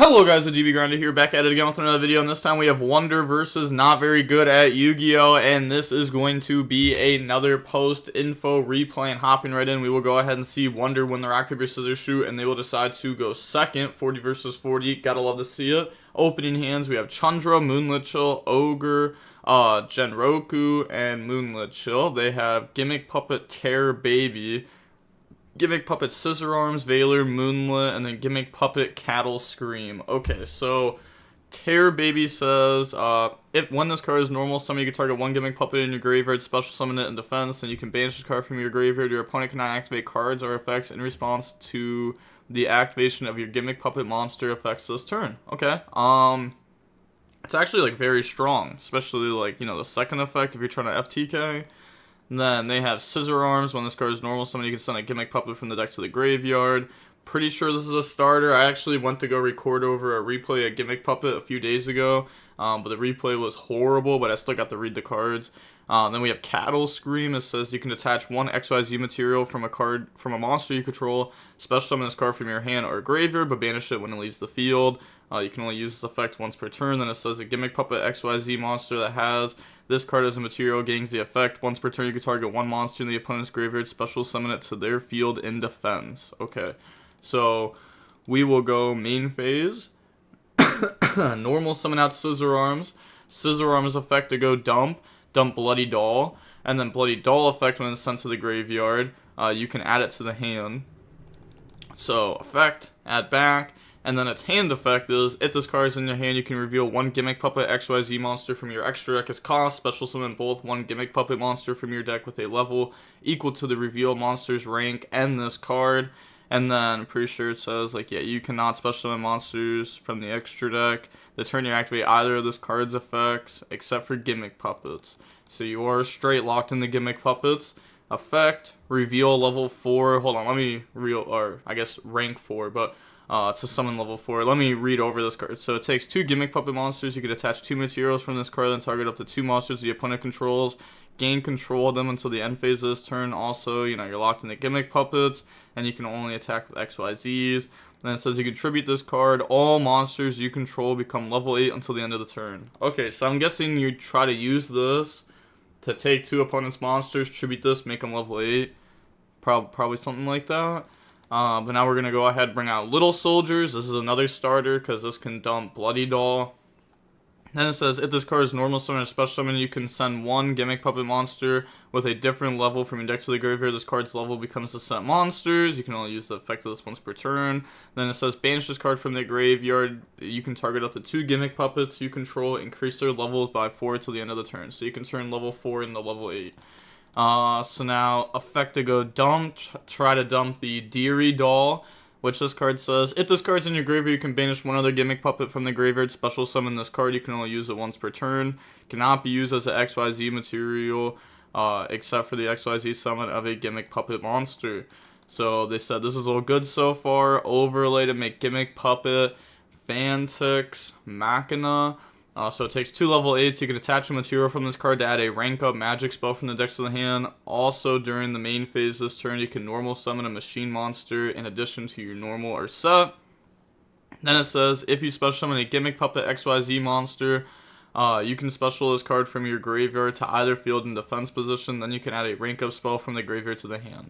Hello guys, the GB Grinder here, back at it again with another video, and this time we have Wonder versus Not Very Good at Yu-Gi-Oh! And this is going to be another post-info replay, and hopping right in, we will go ahead and see Wonder win the rock, paper, scissors, shoot, and they will decide to go second, 40 versus 40, gotta love to see it. Opening hands, we have Chandra, Moonlit Chill, Ogre, Genroku, and Moonlit Chill. They have Gimmick, Puppet, Terror, Baby, Gimmick, Puppet, Scissor Arms, Veiler, Moonlit, and then Gimmick, Puppet, Cattle, Scream. Okay, so Terror Baby says, when this card is normal summon, you can target one Gimmick Puppet in your graveyard, special summon it in defense, and you can banish this card from your graveyard. Your opponent cannot activate cards or effects in response to the activation of your Gimmick Puppet monster effects this turn. Okay, it's actually, like, very strong, especially, like, you know, the second effect if you're trying to FTK. And then they have Scissor Arms. When this card is normal summon, you can send a Gimmick Puppet from the deck to the graveyard. Pretty sure this is a starter. I actually went to go record over a replay of Gimmick Puppet a few days ago, but the replay was horrible, but I still got to read the cards. Then we have Cattle Scream. It says you can attach one XYZ material from a monster you control, special summon this card from your hand or graveyard, but banish it when it leaves the field. You can only use this effect once per turn. Then it says a Gimmick Puppet XYZ monster that has this card as a material gains the effect. Once per turn, you can target one monster in the opponent's graveyard, special summon it to their field in defense. Okay, so we will go main phase. Normal summon out Scissor Arms. Scissor Arms effect to go dump Bloody Doll. And then Bloody Doll effect when it's sent to the graveyard. You can add it to the hand. So effect, add back. And then its hand effect is, if this card is in your hand, you can reveal one Gimmick Puppet XYZ monster from your extra deck as cost. Special summon both one Gimmick Puppet monster from your deck with a level equal to the reveal monster's rank and this card. And then, I'm pretty sure it says, like, yeah, you cannot special summon monsters from the extra deck the turn you activate either of this card's effects, except for Gimmick Puppets. So you are straight locked in the Gimmick Puppets. Effect, reveal level 4. Hold on, let me rank 4, but to summon level 4. Let me read over this card. So it takes 2 Gimmick Puppet monsters. You can attach 2 materials from this card, then target up to 2 monsters the opponent controls. Gain control of them until the end phase of this turn. Also, you know, you're locked in the Gimmick Puppets, and you can only attack with XYZs. Then it says you contribute this card. All monsters you control become level 8 until the end of the turn. Okay, so I'm guessing you try to use this to take 2 opponents' monsters, tribute this, make them level 8. Probably something like that. But now we're going to go ahead and bring out Little Soldiers. This is another starter because this can dump Bloody Doll. Then it says, if this card is normal summon or special summon, you can send one Gimmick Puppet monster with a different level from your deck to the graveyard. This card's level becomes the set monsters. You can only use the effect of this once per turn. Then it says, banish this card from the graveyard. You can target up to 2 Gimmick Puppets you control, increase their levels by 4 till the end of the turn. So you can turn level 4 into level 8. So now, effect to go dump, try to dump the Deary Doll, which this card says, if this card's in your graveyard, you can banish one other Gimmick Puppet from the graveyard, special summon this card, you can only use it once per turn, cannot be used as an XYZ material, except for the XYZ summon of a Gimmick Puppet monster. So they said this is all good so far. Overlay to make Gimmick Puppet, Fantix, Machina. So it takes 2 level 8s. You can attach a material from this card to add a rank up magic spell from the deck to the hand. Also, during the main phase this turn, you can normal summon a machine monster in addition to your normal or set. Then it says, if you special summon a Gimmick Puppet XYZ monster, you can special this card from your graveyard to either field in defense position. Then you can add a rank up spell from the graveyard to the hand.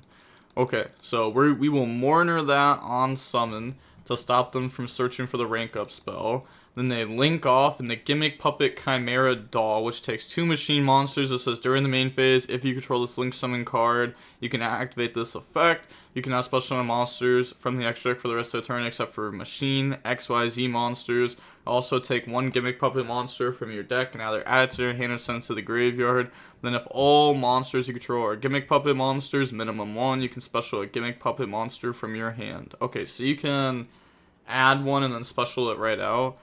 Okay, so we will Mourner that on summon to stop them from searching for the rank up spell. Then they link off in the Gimmick Puppet Chimera Doll, which takes 2 machine monsters. It says during the main phase, if you control this link summon card, you can activate this effect. You can now special summon monsters from the extra deck for the rest of the turn, except for machine XYZ monsters. Also take 1 Gimmick Puppet monster from your deck and either add it to your hand or send it to the graveyard. Then if all monsters you control are Gimmick Puppet monsters, minimum 1, you can special a Gimmick Puppet monster from your hand. Okay, so you can add one and then special it right out.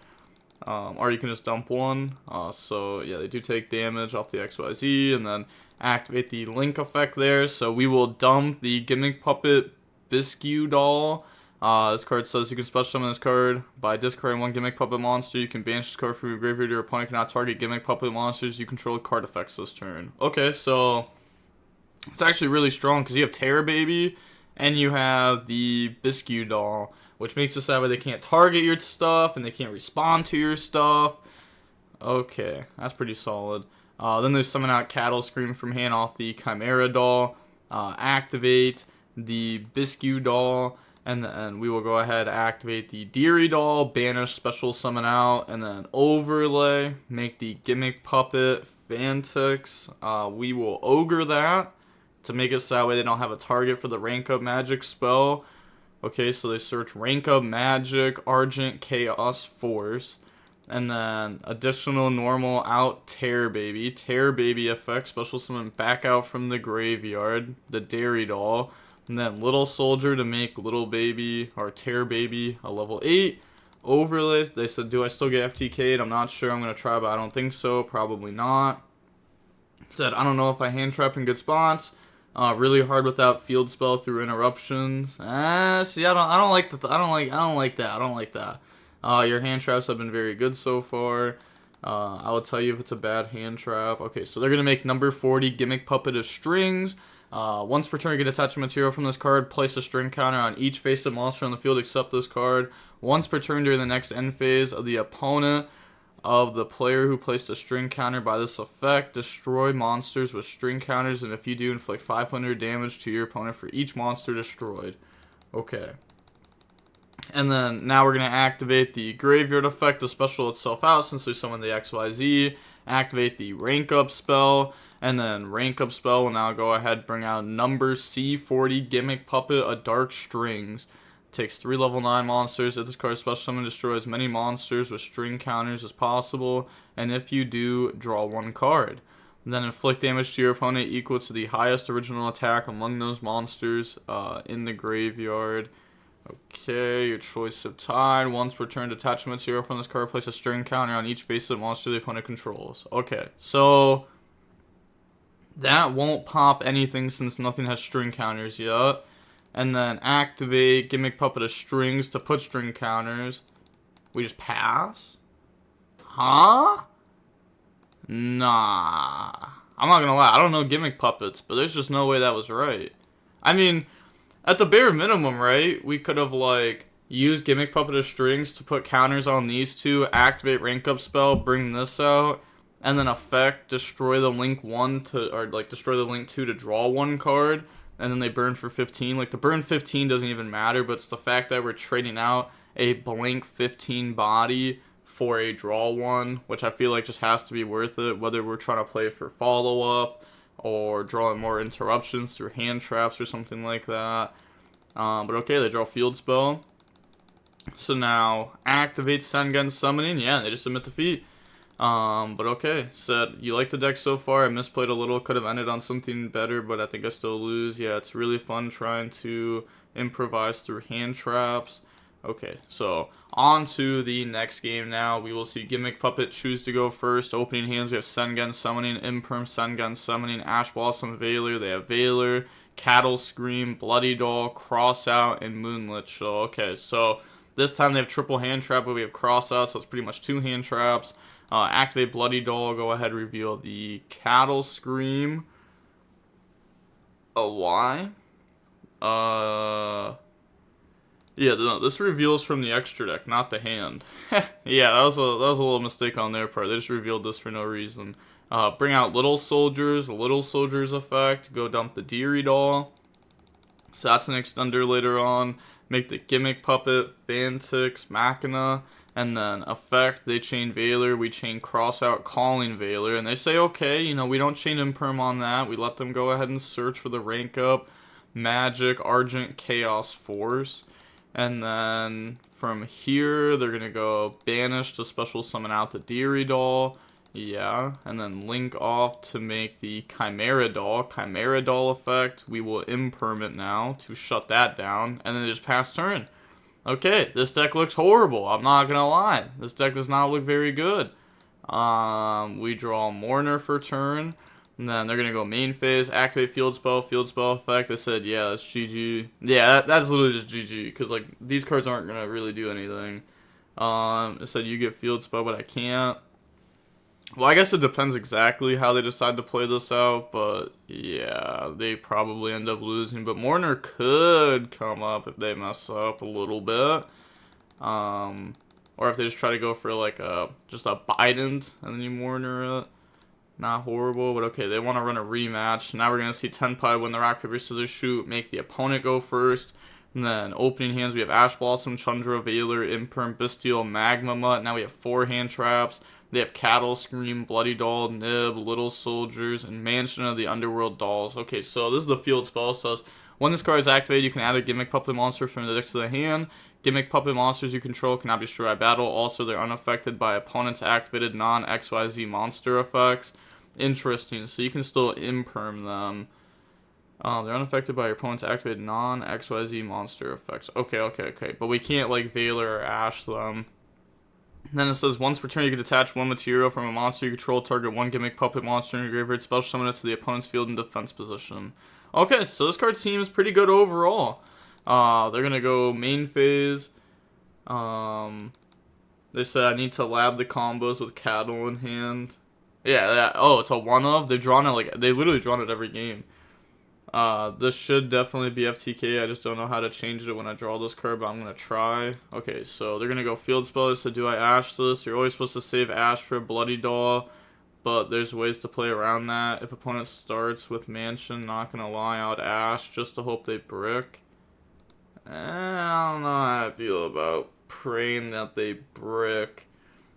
Or you can just dump one. So yeah, they do take damage off the XYZ and then activate the link effect there. So we will dump the Gimmick Puppet Biscuit Doll. This card says you can special summon this card by discarding 1 Gimmick Puppet monster. You can banish this card from your graveyard. Your opponent cannot target Gimmick Puppet monsters you control card effects this turn. Okay, so it's actually really strong because you have Terror Baby and you have the Biscuit Doll, which makes it so that way they can't target your stuff and they can't respond to your stuff. Okay, that's pretty solid. Then they summon out Cattle Scream from hand off the Chimera doll, activate the Bisque doll, and then we will go ahead activate the Deary doll, banish special summon out, and then overlay, make the Gimmick puppet Fantix. We will ogre that to make it so that way they don't have a target for the rank up magic spell. Okay, so they search rank up magic, Argent, Chaos, Force. And then additional normal out Terror Baby. Terror Baby effect, special summon back out from the graveyard, the Dairy Doll. And then Little Soldier to make Little Baby or Terror Baby a level 8. Overlay, they said, do I still get FTK'd? I'm not sure. I'm going to try, but I don't think so. Probably not. Said, I don't know if I hand trap in good spots. Really hard without field spell through interruptions. See, I don't like that. Your hand traps have been very good so far. I will tell you if it's a bad hand trap. Okay, so they're going to make number 40 Gimmick Puppet of Strings. Once per turn, you get attach a material from this card. Place a string counter on each face-up monster on the field except this card. Once per turn during the next end phase of the opponent of the player who placed a string counter by this effect, destroy monsters with string counters, and if you do, inflict 500 damage to your opponent for each monster destroyed. Okay. And then now we're going to activate the graveyard effect to special itself out since we summoned the XYZ. Activate the rank up spell. And then rank up spell will now go ahead and bring out number C40 Gimmick Puppet of Dark Strings. Takes 3 level 9 monsters. If this card special summon, destroy as many monsters with string counters as possible. And if you do, draw 1 card. And then inflict damage to your opponent equal to the highest original attack among those monsters in the graveyard. Okay, your choice of tide. Once returned attach a material from this card, place a string counter on each face of the monster the opponent controls. Okay, so that won't pop anything since nothing has string counters yet. And then activate Gimmick Puppet of Strings to put string counters. We just pass? Huh? Nah. I'm not gonna lie, I don't know Gimmick Puppets, but there's just no way that was right. I mean, at the bare minimum, right, we could have, like, used Gimmick Puppet of Strings to put counters on these two, activate rank up spell, bring this out, and then effect, destroy the link 1 to, or, like, destroy the link 2 to draw 1 card, and then they burn for 15. Like, the burn 15 doesn't even matter, but it's the fact that we're trading out a blank 15 body for a draw 1, which I feel like just has to be worth it, whether we're trying to play for follow-up, or drawing more interruptions through hand traps or something like that. But okay, they draw field spell. So now, activate Sengen Summoning. Yeah, they just submit defeat. But okay, said, you like the deck so far. I misplayed a little, could have ended on something better, but I think I still lose. Yeah, it's really fun trying to improvise through hand traps. Okay, so on to the next game now. We will see Gimmick Puppet choose to go first. Opening hands, we have Sengen Summoning, Imperm Sengen Summoning, Ash Blossom Veiler. They have Veiler, Cattle Scream, Bloody Doll, Cross Out, and Moonlit Show. Okay, so this time they have triple hand trap, but we have Cross Out, so it's pretty much 2 hand traps. Activate Bloody Doll, go ahead, reveal the Cattle Scream. Why? Yeah, no, this reveals from the extra deck, not the hand. Yeah, that was a little mistake on their part. They just revealed this for no reason. Bring out Little Soldiers, Little Soldiers effect. Go dump the Deary Doll. So that's an extender later on. Make the Gimmick Puppet, Fantix, Machina. And then effect, they chain Veiler. We chain Cross Out, Calling Veiler. And they say, okay, you know, we don't chain Imperm on that. We let them go ahead and search for the rank up. Magic, Argent, Chaos, Force. And then from here, they're going to go banish to special summon out the Deary Doll. Yeah. And then link off to make the Chimera Doll. Chimera Doll effect. We will imperm it now to shut that down. And then just pass turn. Okay, this deck looks horrible. I'm not going to lie. This deck does not look very good. We draw Mourner for turn. And then they're going to go main phase, activate field spell effect. They said, yeah, that's GG. Yeah, that's literally just GG. Because, like, these cards aren't going to really do anything. It said you get field spell, but I can't. Well, I guess it depends exactly how they decide to play this out, but yeah, they probably end up losing. But Mourner could come up if they mess up a little bit. Or if they just try to go for like just a Bident and then you Mourner it. Not horrible, but okay, they want to run a rematch. Now we're going to see Tenpai win the rock, paper, scissors, shoot, make the opponent go first. And then opening hands, we have Ash Blossom, Chandra, Valor, Imperm, Bestial, Magma Mutt. Now we have 4 hand traps. They have Cattle, Scream, Bloody Doll, Nib, Little Soldiers, and Mansion of the Underworld Dolls. Okay, so this is the field spell. It says, when this card is activated, you can add a Gimmick Puppet Monster from the deck to the hand. Gimmick Puppet Monsters you control cannot be destroyed by battle. Also, they're unaffected by opponent's activated non-XYZ monster effects. Interesting. So you can still imperm them. They're unaffected by your opponent's activated non-XYZ monster effects. Okay. But we can't, like, Valor or Ash them. And then it says, once per turn, you can detach 1 material from a monster you control, target 1 Gimmick Puppet Monster in your graveyard, special summon it to the opponent's field in defense position. Okay, so this card seems pretty good overall. They're going to go main phase. They said I need to lab the combos with Cattle in hand. Yeah, oh, it's a one of. They've drawn it like they literally drawn it every game. This should definitely be FTK. I just don't know how to change it when I draw this card, but I'm gonna try. Okay, so they're gonna go field spell. So do I Ash this? You're always supposed to save Ash for Bloody Doll, but there's ways to play around that. If opponent starts with Mansion, not gonna lie, out Ash just to hope they brick. I don't know how I feel about praying that they brick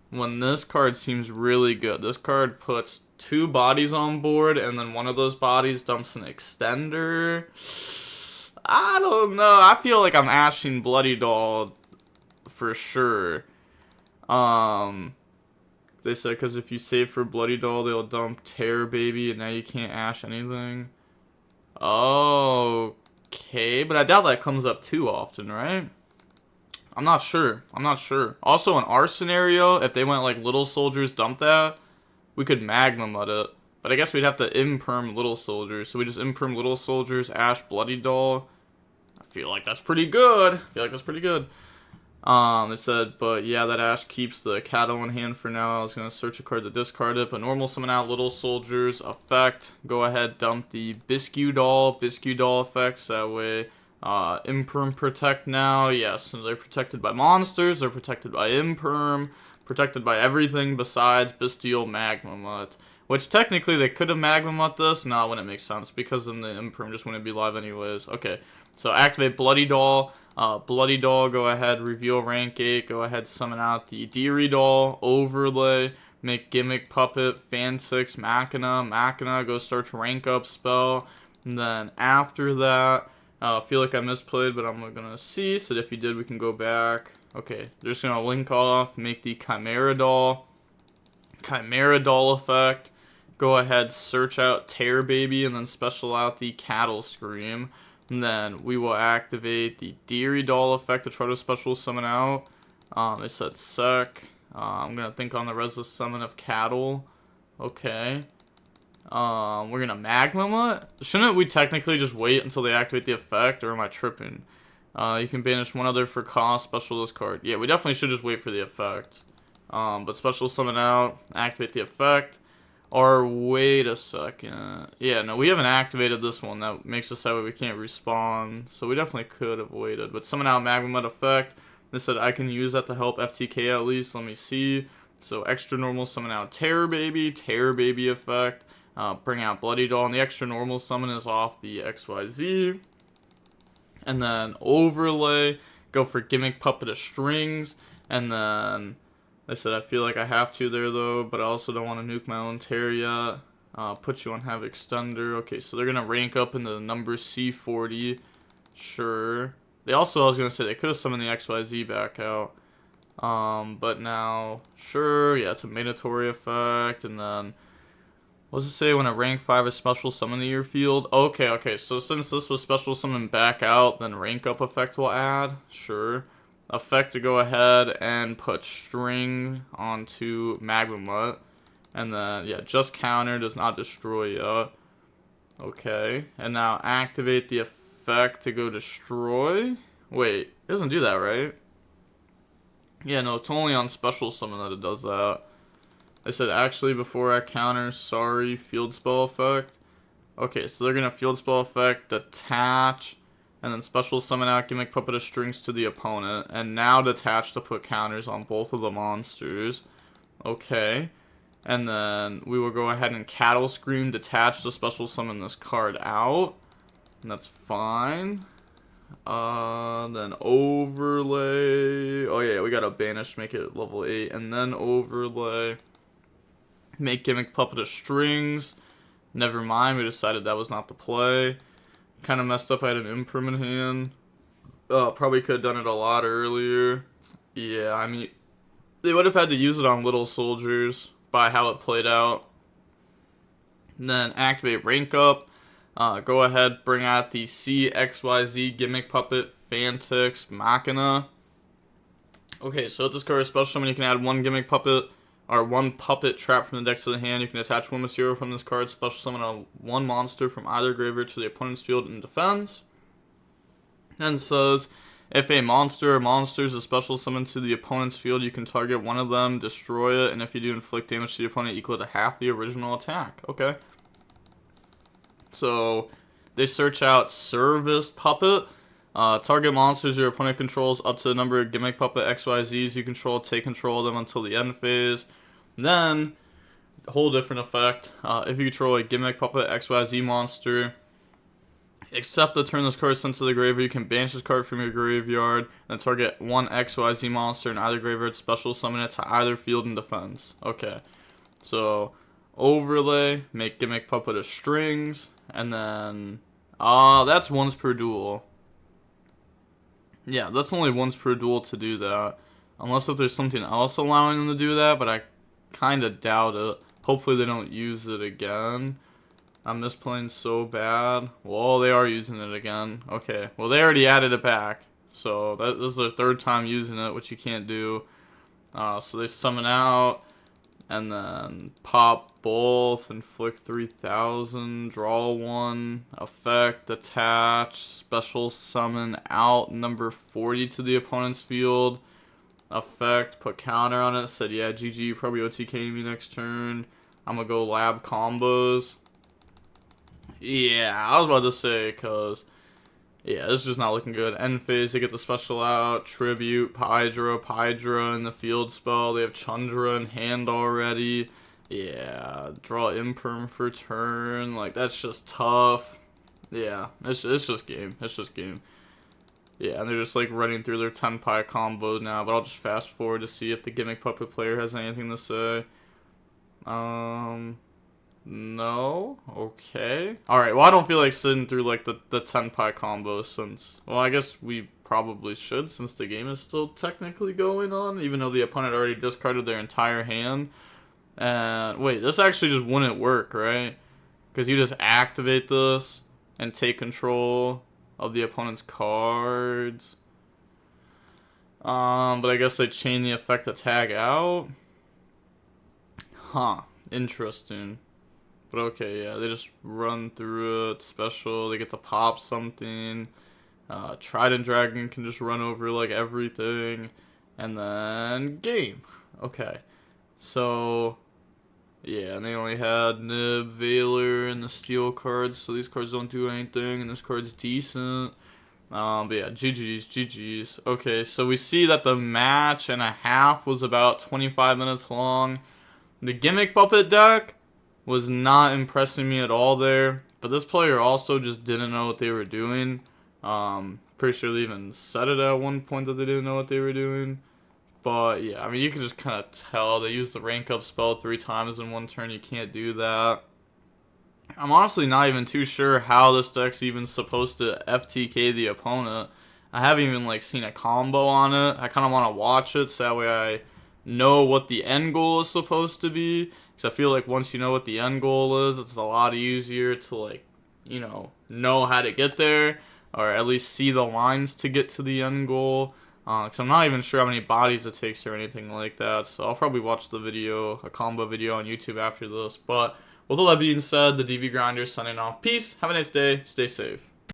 when this card seems really good. This card puts 2 bodies on board, and then one of those bodies dumps an extender. I don't know. I feel like I'm ashing Bloody Doll for sure. They said because if you save for Bloody Doll, they'll dump Terror Baby, and now you can't ash anything. Okay, but I doubt that comes up too often, right? I'm not sure. Also, in our scenario, if they went like Little Soldiers, dump that, we could Magma Mud it. But I guess we'd have to imperm Little Soldiers. So we just imperm Little Soldiers, Ash, Bloody Doll. I feel like that's pretty good. They said, but yeah, that Ash keeps the Cattle in hand for now. I was going to search a card to discard it. But normal summon out Little Soldiers effect. Go ahead, dump the Biscuit Doll effects. That way... Imperm protect now, yes, so they're protected by monsters, they're protected by Imperm, protected by everything besides Bestial Magma Mutt. Which technically they could have Magma Mutt this, no, it wouldn't make sense, because then the Imperm just wouldn't be live anyways. Okay, so activate Bloody Doll, go ahead, reveal rank 8, go ahead, summon out the Deary Doll, overlay, make Gimmick Puppet, Fantix, Machina, go search rank up spell, and then after that, I feel like I misplayed, but I'm gonna see. So if you did, we can go back. Okay, they're just gonna link off, make the Chimera Doll effect. Go ahead, search out Terror Baby, and then special out the Cattle Scream. And then we will activate the Deary Doll effect to try to special summon out. They said sec. I'm gonna think on the Restless Summon of Cattle. Okay. We're gonna Magma Mutt? Shouldn't we technically just wait until they activate the effect, or am I tripping? You can banish one other for cost, special this card. Yeah, we definitely should just wait for the effect. But special summon out, activate the effect. Or wait a second. Yeah, no, we haven't activated this one. That makes us that way we can't respawn. So we definitely could have waited. But summon out Magma Mutt effect. They said I can use that to help FTK at least. Let me see. So extra normal summon out Terror Baby effect. Bring out Bloody Doll, and the extra normal summon is off the XYZ. And then overlay, go for Gimmick Puppet of Strings, and then I said I feel like I have to there though, but I also don't want to nuke my own Terror yet. Put you on Have Extender. Okay, so they're gonna rank up into the number C40. Sure. They also, I was gonna say, they could have summoned the XYZ back out. But now, sure, yeah, it's a mandatory effect, and then what does it say when a rank 5 is special summon to your field? Okay, so since this was special summon back out, then rank up effect will add. Sure. Effect to go ahead and put string onto Magma Mutt. And then, yeah, just counter, does not destroy yet. Okay. And now activate the effect to go destroy. Wait, it doesn't do that, right? Yeah, no, it's only on special summon that it does that. I said actually before I counter, sorry, field spell effect. Okay, so they're gonna field spell effect, detach, and then special summon out Gimmick Puppet of Strings to the opponent, and now detach to put counters on both of the monsters. Okay, and then we will go ahead and Cattle Scream, detach to special summon this card out, and that's fine. Then overlay. Oh yeah, we gotta banish, make it level 8, and then overlay. Make Gimmick Puppet of Strings. Never mind, we decided that was not the play. Kind of messed up, I had an impermanent hand. Probably could have done it a lot earlier. Yeah, I mean, they would have had to use it on little soldiers by how it played out. And then activate rank up. Go ahead, bring out the CXYZ Gimmick Puppet Fantix Machina. Okay, so with this card special summon, you can add one Gimmick Puppet or one puppet trap from the deck to the hand. You can attach one Material from this card, special summon one monster from either graveyard to the opponent's field and defends. Then says, if a monster or monsters is special summoned to the opponent's field, you can target one of them, destroy it, and if you do, inflict damage to the opponent equal to half the original attack. Okay. So they search out Service Puppet. Target monsters your opponent controls up to the number of Gimmick Puppet XYZs you control. Take control of them until the end phase. Then, a whole different effect. If you control a Gimmick Puppet XYZ monster, except the turn this card is sent to the graveyard, you can banish this card from your graveyard and target one XYZ monster in either graveyard, special summon it to either field and defense. Okay, so overlay, make Gimmick Puppet of Strings, and then that's once per duel. Yeah, that's only once per duel to do that. Unless if there's something else allowing them to do that, but I kind of doubt it. Hopefully they don't use it again. I'm misplaying so bad. Well, they are using it again. Okay, well they already added it back. So this is their third time using it, which you can't do. So they summon out, and then pop both, inflict 3,000, draw one, effect, attach, special summon out number 40 to the opponent's field, effect, put counter on it, said yeah, GG, probably OTK me next turn. I'm gonna go lab combos. Yeah, I was about to say, because yeah, this is just not looking good. End phase, they get the special out, Tribute, Pydra in the field spell. They have Chandra in hand already. Yeah, draw Imperm for turn. Like, that's just tough. Yeah, it's just game. It's just game. Yeah, and they're just like running through their Tenpai combos now, but I'll just fast forward to see if the Gimmick Puppet player has anything to say. No? Okay. Alright, well I don't feel like sitting through like the Tenpai combos since, well I guess we probably should since the game is still technically going on, even though the opponent already discarded their entire hand. And wait, this actually just wouldn't work, right? Because you just activate this and take control of the opponent's cards. But I guess they chain the effect to tag out. Huh. Interesting. But okay, yeah, they just run through it, special, they get to pop something. Trident Dragon can just run over, like, everything. And then, game. Okay. So, yeah, and they only had Nib, Valor, and the Steel cards, so these cards don't do anything, and this card's decent. But yeah, GG's. Okay, so we see that the match and a half was about 25 minutes long. The Gimmick Puppet deck was not impressing me at all there, but this player also just didn't know what they were doing. Pretty sure they even said it at one point that they didn't know what they were doing. But yeah, I mean, you can just kind of tell. They used the rank up spell 3 times in one turn. You can't do that. I'm honestly not even too sure how this deck's even supposed to FTK the opponent. I haven't even like seen a combo on it. I kind of want to watch it so that way I know what the end goal is supposed to be. Because I feel like once you know what the end goal is, it's a lot easier to, like, you know how to get there. Or at least see the lines to get to the end goal. Because I'm not even sure how many bodies it takes or anything like that. So I'll probably watch the video, a combo video on YouTube after this. But with all that being said, the DV Grinder signing off. Peace, have a nice day, stay safe.